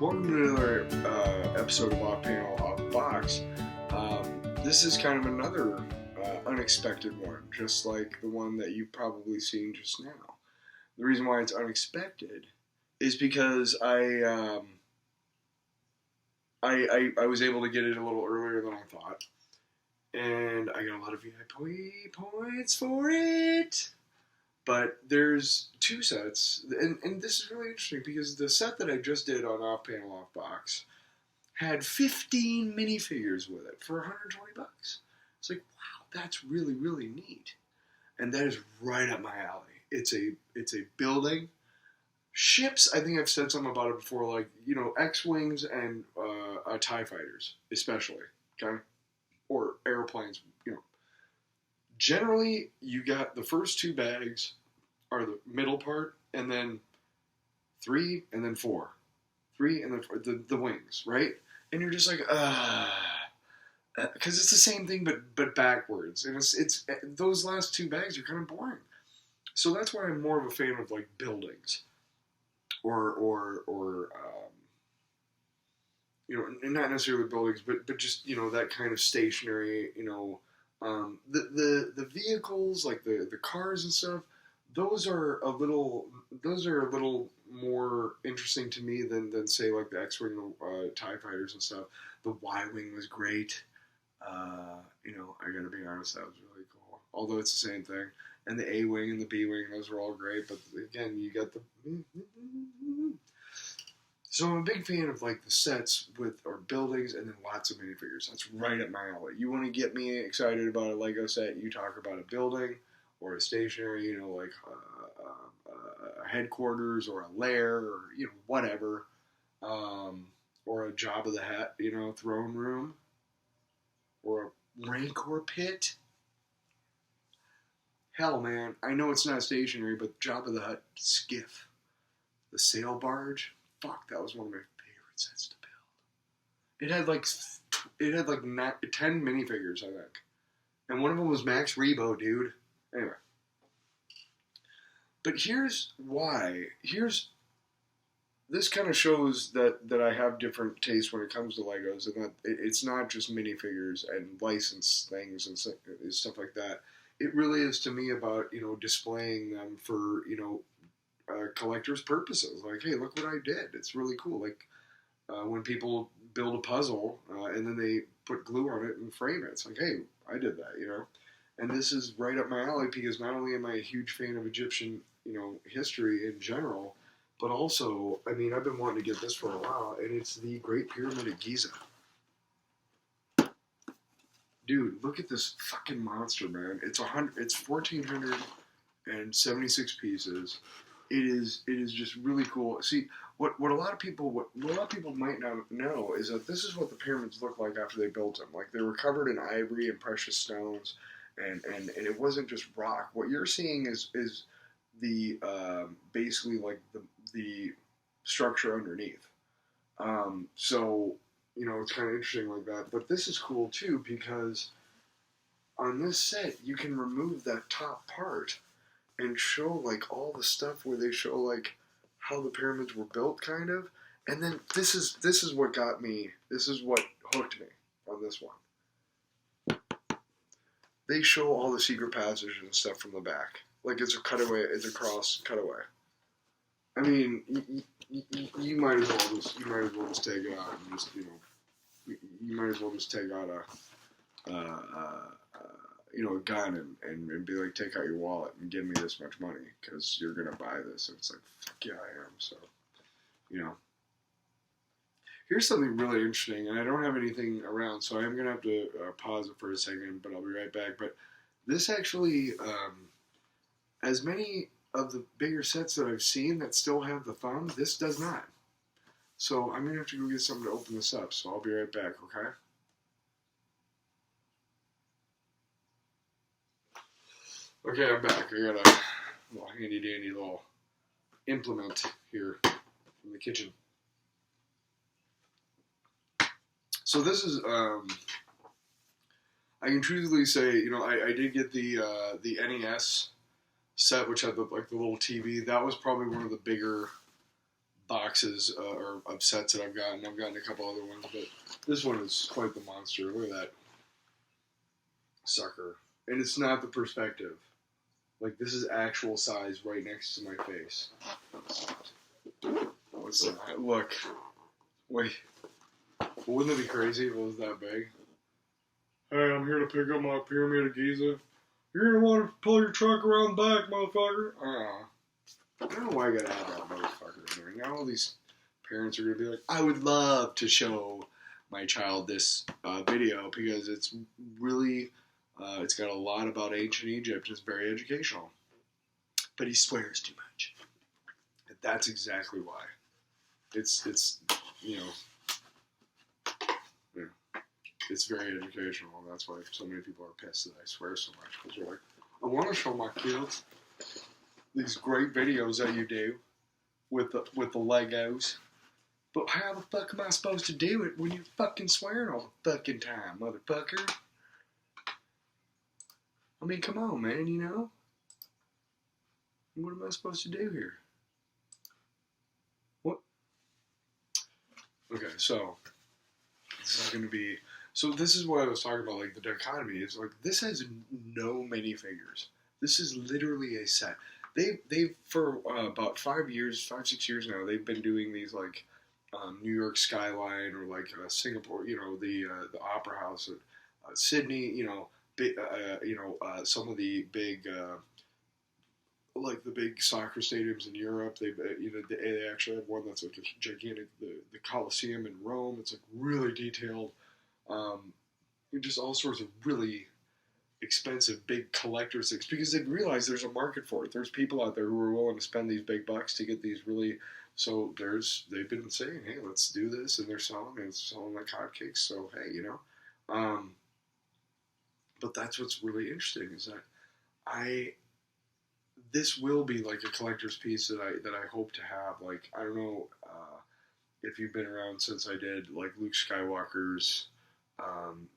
Welcome to another episode of Off Panel Off Box. This is kind of another unexpected one, just like the one that you've probably seen just now. The reason why it's unexpected is because I was able to get it a little earlier than I thought, and I got a lot of VIP points for it. But there's two sets, and this is really interesting because the set that I just did on Off Panel Off Box had 15 minifigures with it for 120 bucks. It's like, wow, that's really, really neat. And that is right up my alley. It's a building. Ships, I think I've said something about it before, like, X-Wings and TIE fighters, especially, okay? Or airplanes, Generally, you got the first two bags are the middle part, and then 3, and then 4. 3, and then 4, the wings, right? And you're just like, because it's the same thing, but backwards. And it's those last two bags are kind of boring. So that's why I'm more of a fan of, like, buildings. Or not necessarily buildings, but just, that kind of stationary, the vehicles, like the cars and stuff, those are a little more interesting to me than say like the X-Wing, TIE fighters and stuff. The Y-Wing was great. I gotta be honest, that was really cool. Although it's the same thing. And the A-Wing and the B-Wing, those were all great. But again, you got the... So I'm a big fan of like the sets or buildings and then lots of minifigures. That's right up my alley. You want to get me excited about a Lego set, you talk about a building or a stationary, like a headquarters or a lair or, whatever. Or a Jabba the Hutt, throne room. Or a Rancor pit. Hell, man, I know it's not stationary, but Jabba the Hutt skiff. The sail barge. Fuck, that was one of my favorite sets to build. It had like 10 minifigures, I think. And one of them was Max Rebo, dude. Anyway. But here's why. This kind of shows that I have different tastes when it comes to Legos, and that it's not just minifigures and licensed things and stuff like that. It really is, to me, about, displaying them for, collector's purposes. Like, hey, look what I did. It's really cool. Like when people build a puzzle and then they put glue on it and frame it. It's like, hey, I did that, And this is right up my alley because not only am I a huge fan of Egyptian, history in general, but also, I've been wanting to get this for a while, and it's the Great Pyramid of Giza. Dude, look at this fucking monster, man. It's 1,476 pieces. It is just really cool. See, what a lot of people might not know is that this is what the pyramids look like after they built them. Like, they were covered in ivory and precious stones, and it wasn't just rock. What you're seeing is the basically like the structure underneath. So it's kind of interesting like that. But this is cool too because on this set you can remove that top part and show like all the stuff where they show like how the pyramids were built, kind of. And then this is what got me. This is what hooked me on this one. They show all the secret passages and stuff from the back, like it's a cutaway. It's a cross cutaway. You might as well just take it out and just you might as well just take out a gun and be like, take out your wallet and give me this much money because you're going to buy this. And it's like, fuck yeah, I am. So, Here's something really interesting, and I don't have anything around, so I am going to have to pause it for a second, but I'll be right back. But this actually, as many of the bigger sets that I've seen that still have the thumb, this does not. So I'm going to have to go get something to open this up, so I'll be right back, okay? Okay, I'm back. I got a little handy-dandy little implement here from the kitchen. So this is, I can truthfully say, I did get the NES set, which had the little TV. That was probably one of the boxes or of sets that I've gotten. I've gotten a couple other ones, but this one is quite the monster. Look at that sucker. And it's not the perspective. Like, this is actual size right next to my face. Oh, it's not. Look. Wait. Wouldn't it be crazy if it was that big? Hey, I'm here to pick up my pyramid of Giza. You're gonna want to pull your truck around back, motherfucker. I don't know why I gotta have that motherfucker in there. Now all these parents are gonna be like, I would love to show my child this video because it's really, it's got a lot about ancient Egypt. It's very educational. But he swears too much. And that's exactly why. It's you know, it's very educational, and that's why so many people are pissed that I swear so much. Because they're like, I want to show my kids these great videos that you do with the Legos, but how the fuck am I supposed to do it when you're fucking swearing all the fucking time, motherfucker? I mean, come on, man, you know? What am I supposed to do here? What? Okay, so this is going to be... So this is what I was talking about, like the dichotomy. It's like, this has no minifigures. This is literally a set. They've for about 5 years, 6 years now, they've been doing these like New York skyline or like Singapore, you know, the Opera House at Sydney, you know, some of the big like the big soccer stadiums in Europe. They actually have one that's like a gigantic, the Colosseum in Rome. It's like really detailed. Just all sorts of really expensive big collector's things because they've realized there's a market for it. There's people out there who are willing to spend these big bucks to get these really. So they've been saying, hey, let's do this, and they're selling and it's selling like hotcakes. So hey, you know, but that's what's really interesting is that this will be like a collector's piece that I hope to have. Like, I don't know if you've been around since I did like Luke Skywalker's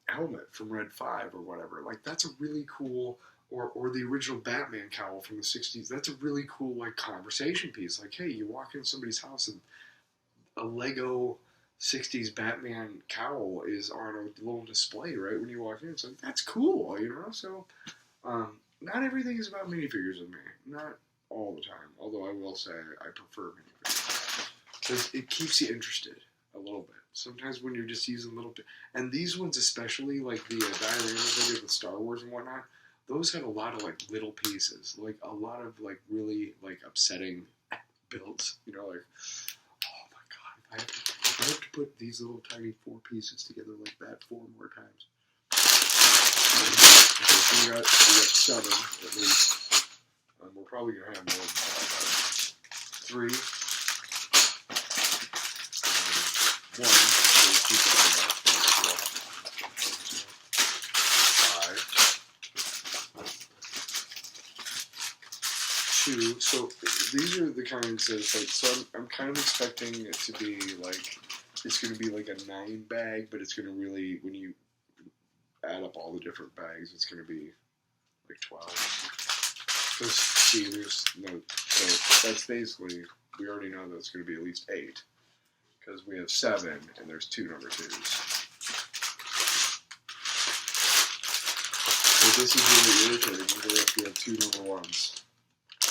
helmet from Red 5 or whatever. Like, that's a really cool, or the original Batman cowl from the 60s. That's a really cool like conversation piece. Like, hey, you walk in somebody's house and a Lego 60s Batman cowl is on a little display right when you walk in. It's like, that's cool, you know? So not everything is about minifigures with me. Not all the time. Although I will say I prefer minifigures. Because it keeps you interested a little bit. Sometimes when you're just using little... And these ones especially, like the diorama video with Star Wars and whatnot, those had a lot of, like, little pieces. Like, a lot of, like, really, like, upsetting builds. You know, like, oh my god, if I have to put these little tiny 4 pieces together like that 4 more times. Okay, so we got 7, at least. We're probably going to have more than that. 3. 1, so keep it on that. 5. 2. So these are the kinds that it's like. So I'm kind of expecting it to be like, it's going to be like a 9 bag, but it's going to really, when you add up all the different bags, it's going to be like 12. Because see, there's no. So that's basically, we already know that it's going to be at least 8. Because we have 7, and there's 2 number 2s. But this is really irritating because we have 2 number 1s.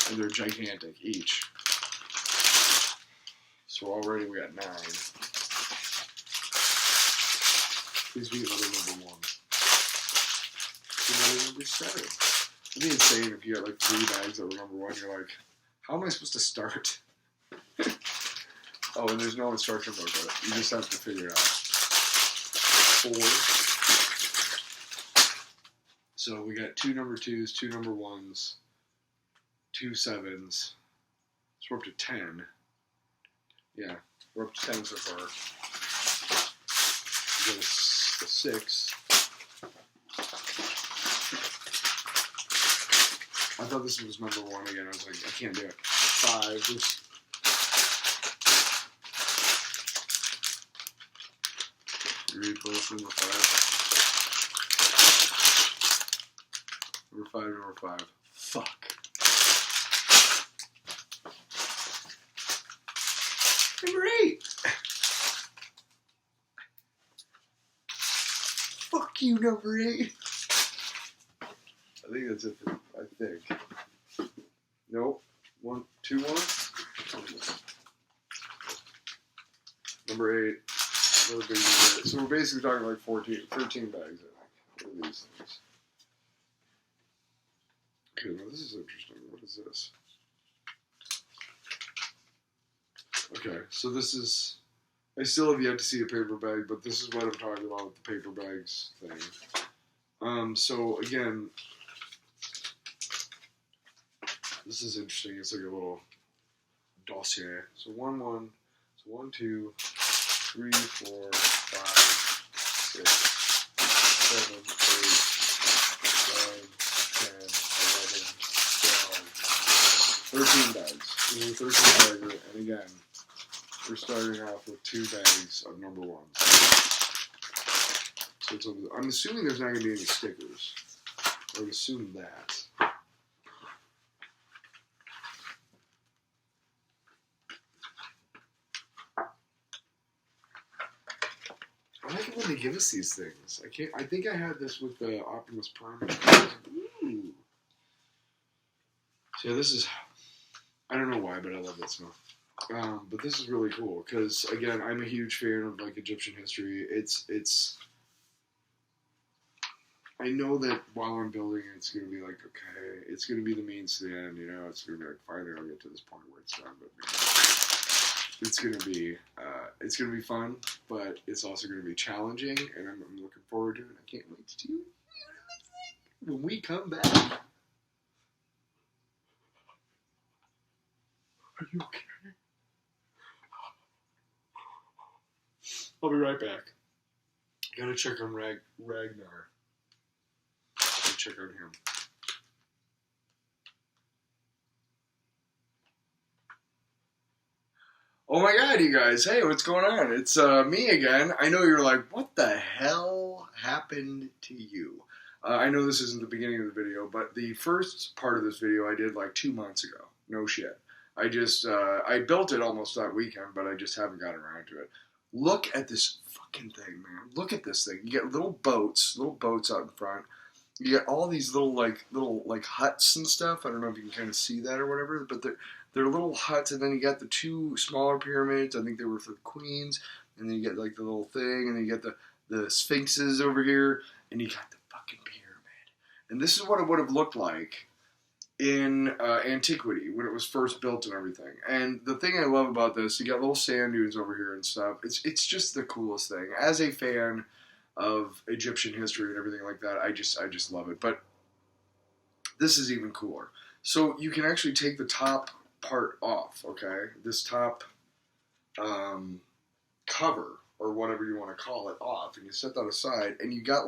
And they're gigantic, each. So already we got 9. Please be another number 1. Another number 7. It'd be insane if you got like 3 bags that were number 1, you're like, how am I supposed to start? Oh, and there's no instruction book on it. You just have to figure it out. 4. So we got 2 number 2s, 2 number 1s, 2 7s. So we're up to 10. Yeah, we're up to 10 so far. We got a 6. I thought this was number 1 again. I was like, I can't do it. 5. There's 3, both number 5. Number 5, number 5. Fuck. Fuck you, number 8. I think that's it. I think. Nope. 1, 2 more. Number 8. Another big. So we're basically talking like 13 bags, I think, of these things. Okay, now this is interesting. What is this? Okay, so this is. I still have yet to see a paper bag, but this is what I'm talking about with the paper bags thing. So again, this is interesting. It's like a little dossier. So 1, 2, 3, 4, 5, 6, 7, 8, 9, 10, 11, 12, 13 bags. This is a 13 bagger, and again, we're starting off with 2 bags of number 1s. So it's I'm assuming there's not going to be any stickers. I would assume that. I like it when they give us these things. I think I had this with the Optimus Prime. Ooh. So yeah, this is. I don't know why, but I love that smell. But this is really cool because again, I'm a huge fan of like Egyptian history. It's. I know that while I'm building it, it's gonna be like okay, it's gonna be the means to the end. You know, it's gonna be like finally I'll get to this point where it's done. But it's gonna be fun, but it's also gonna be challenging, and I'm looking forward to it. I can't wait to do it when we come back. Are you okay? I'll be right back. Gotta check on Ragnar. Gotta check on him. Oh my god, you guys. Hey, what's going on? It's me again. I know you're like, what the hell happened to you? I know this isn't the beginning of the video, but the first part of this video I did like 2 months ago. No shit. I built it almost that weekend, but I just haven't gotten around to it. Look at this fucking thing, man. Look at this thing. You get little boats out in front. You get all these little huts and stuff. I don't know if you can kind of see that or whatever, but they're little huts, and then you got the 2 smaller pyramids. I think they were for the queens, and then you get like the little thing, and then you get the sphinxes over here, and you got the fucking pyramid. And this is what it would have looked like in antiquity when it was first built and everything. And the thing I love about this, you got little sand dunes over here and stuff. It's just the coolest thing. As a fan of Egyptian history and everything like that, I just love it. But this is even cooler. So you can actually take the top part off, okay? This top cover or whatever you want to call it off, and you set that aside, and you got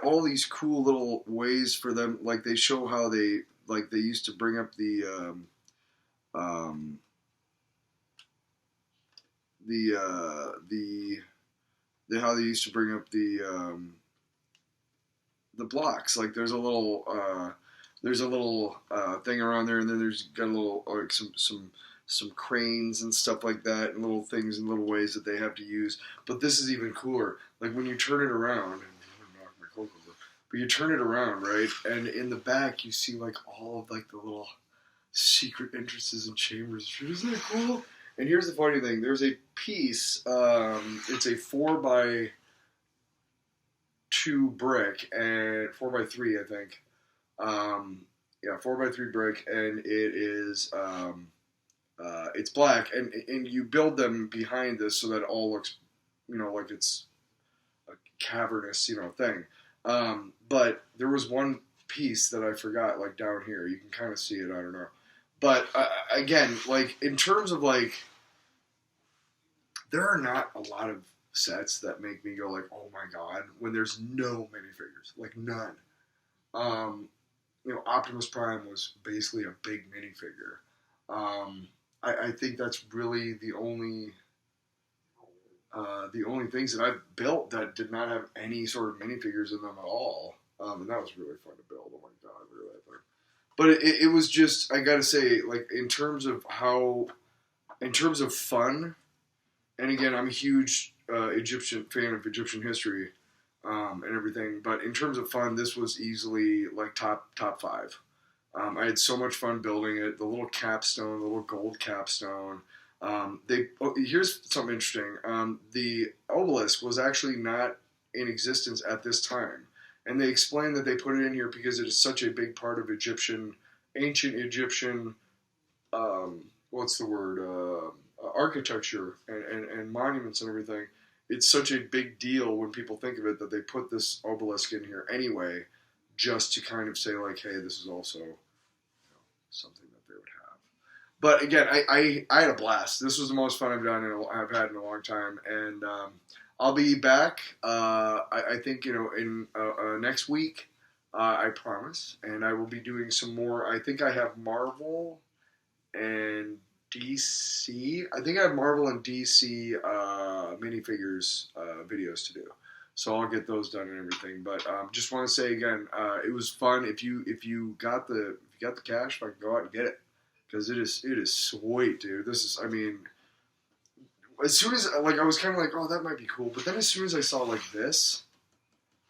all these cool little ways for them, like they show how they used to bring up the how they used to bring up the blocks. Like there's a little thing around there, and then there's got a little like some cranes and stuff like that, and little things and little ways that they have to use. But this is even cooler. Like when you turn it around. But you turn it around, right? And in the back, you see like all of like the little secret entrances and chambers. Isn't that cool? And here's the funny thing: there's a piece. It's a 4x2 brick and 4x3, I think. 4x3 brick, and it is it's black, and you build them behind this so that it all looks, like it's a cavernous, thing. But there was one piece that I forgot, like down here. You can kind of see it. I don't know. But again, like in terms of like, there are not a lot of sets that make me go like, oh my god, when there's no minifigures, like none. Optimus Prime was basically a big minifigure. I think that's really the only things that I've built that did not have any sort of minifigures in them at all. And that was really fun to build. Oh my god, look at that thing. But it was just, I gotta say, like in terms of fun, and again, I'm a huge fan of Egyptian history. and everything. But in terms of fun, this was easily like top 5. I had so much fun building it. The little capstone, the little gold capstone. Here's something interesting. The obelisk was actually not in existence at this time, and they explained that they put it in here because it is such a big part of ancient Egyptian, what's the word, architecture and monuments and everything. It's such a big deal when people think of it that they put this obelisk in here anyway, just to kind of say like, hey, this is also something that they would have. But again, I had a blast. This was the most fun I've had in a long time, and I'll be back. I think in next week. I promise, and I will be doing some more. I think I have Marvel and DC. I think I have Marvel and DC minifigures videos to do, so I'll get those done and everything. But just want to say again, it was fun. If you got the cash, I can go out and get it because it is sweet, dude. This is, I mean, as soon as like I was kind of like, oh, that might be cool, but then as soon as I saw like this,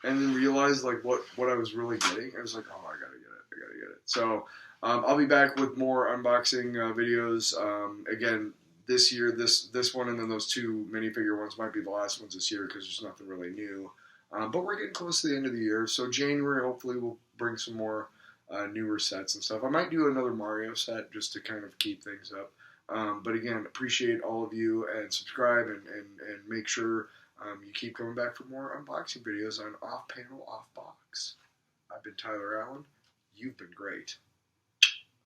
and then realized like what I was really getting, I was like, oh, I gotta get it. So I'll be back with more unboxing videos. Again, this year, this one, and then those 2 minifigure ones might be the last ones this year because there's nothing really new. But we're getting close to the end of the year, so January hopefully we'll bring some more newer sets and stuff. I might do another Mario set just to kind of keep things up. But again, appreciate all of you, and subscribe and make sure you keep coming back for more unboxing videos on Off Panel Off Box. I've been Tyler Allen. You've been great.